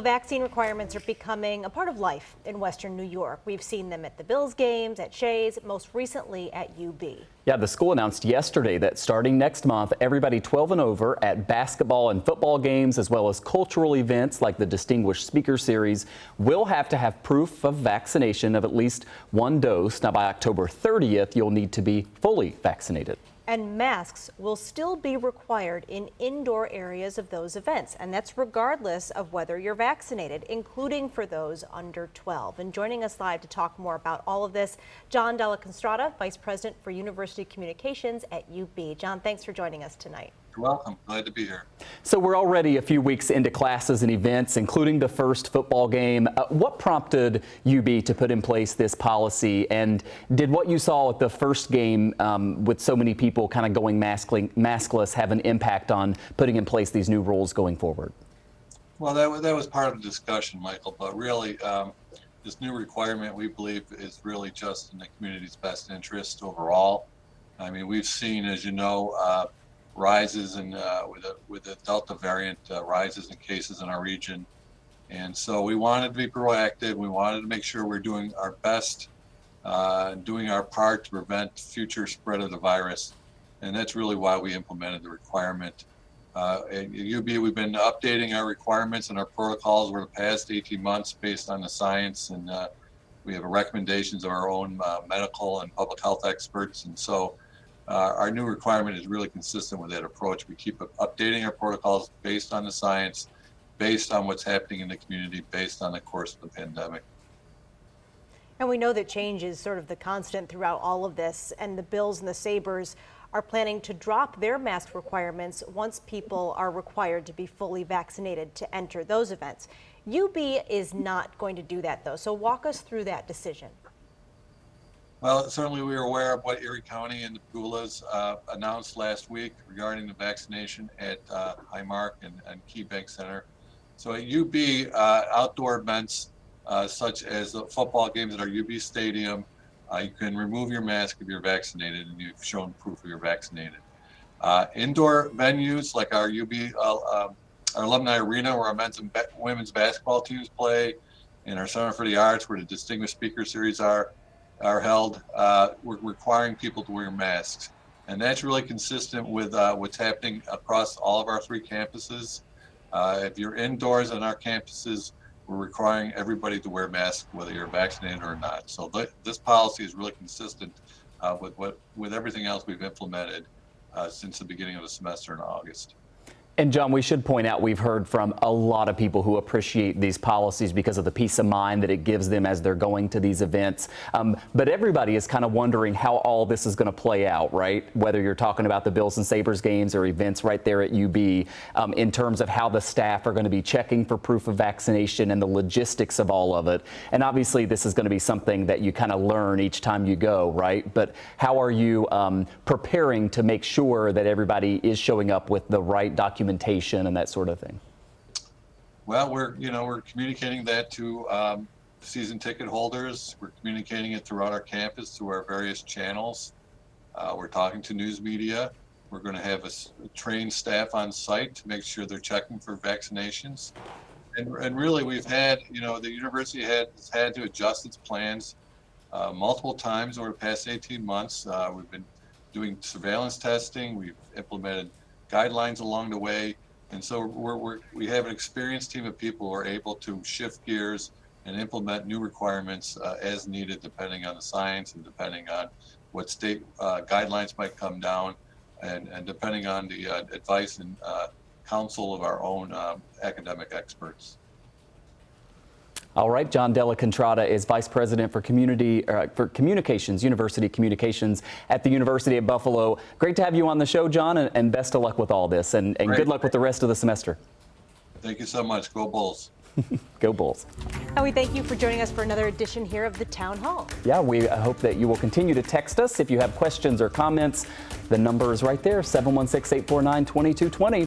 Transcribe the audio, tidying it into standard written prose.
Vaccine requirements are becoming a part of life in Western New York. We've seen them at the Bills games, at Shea's, most recently at UB. Yeah, the school announced yesterday that starting next month, everybody 12 and over at basketball and football games, as well as cultural events like the Distinguished Speaker Series, will have to have proof of vaccination of at least one dose. Now, by October 30th, you'll need to be fully vaccinated. And masks will still be required in indoor areas of those events. And that's regardless of whether you're vaccinated, including for those under 12. And joining us live to talk more about all of this, Della, Contrada, Vice President for University Communications at UB. John, thanks for joining us tonight. You're welcome. Glad to be here. So we're already a few weeks into classes and events, including the first football game. What prompted UB to put in place this policy? And did what you saw at the first game with so many people kind of going maskless have an impact on putting in place these new rules going forward? Well, that was part of the discussion, Michael. But really, this new requirement, we believe, is really just in the community's best interest overall. I mean, we've seen, as you know, rises in with the Delta variant, rises in cases in our region. And so we wanted to be proactive. We wanted to make sure we're doing our best, doing our part to prevent future spread of the virus. And that's really why we implemented the requirement. At UB, we've been updating our requirements and our protocols over the past 18 months based on the science. And we have recommendations of our own medical and public health experts. And so our new requirement is really consistent with that approach. We keep updating our protocols based on the science, based on what's happening in the community, based on the course of the pandemic. And we know that change is sort of the constant throughout all of this, and the Bills and the Sabres are planning to drop their mask requirements once people are required to be fully vaccinated to enter those events. UB is not going to do that, though, so walk us through that decision. Well, certainly we are aware of what Erie County and the Gulas announced last week regarding the vaccination at Highmark and Key Bank Center. So at UB, outdoor events such as the football games at our UB Stadium, you can remove your mask if you're vaccinated and you've shown proof of you're vaccinated. Indoor venues like our UB, our Alumni Arena, where our men's and women's basketball teams play, and our Center for the Arts, where the Distinguished Speaker Series are held, we're requiring people to wear masks. And that's really consistent with what's happening across all of our three campuses. If you're indoors on our campuses, we're requiring everybody to wear masks, whether you're vaccinated or not. So this policy is really consistent with everything else we've implemented since the beginning of the semester in August. And John, we should point out we've heard from a lot of people who appreciate these policies because of the peace of mind that it gives them as they're going to these events. But everybody is kind of wondering how all this is going to play out, right? Whether you're talking about the Bills and Sabres games or events right there at UB, in terms of how the staff are going to be checking for proof of vaccination and the logistics of all of it. And obviously this is going to be something that you kind of learn each time you go, right? But how are you preparing to make sure that everybody is showing up with the right documentation and that sort of thing? Well, we're communicating that to season ticket holders. We're communicating it throughout our campus through our various channels. We're talking to news media. We're going to have a trained staff on site to make sure they're checking for vaccinations. And really, we've had, the university has had to adjust its plans multiple times over the past 18 months. We've been doing surveillance testing. We've implemented guidelines along the way, and so we have an experienced team of people who are able to shift gears and implement new requirements as needed, depending on the science and depending on what state guidelines might come down, and depending on the advice and counsel of our own academic experts. All right, Della Contrada is Vice President for Communications, University Communications at the University of Buffalo. Great to have you on the show, John, and best of luck with all this, and good luck with the rest of the semester. Thank you so much. Go Bulls. Go Bulls. And we thank you for joining us for another edition here of the Town Hall. Yeah, we hope that you will continue to text us if you have questions or comments. The number is right there, 716-849-2220.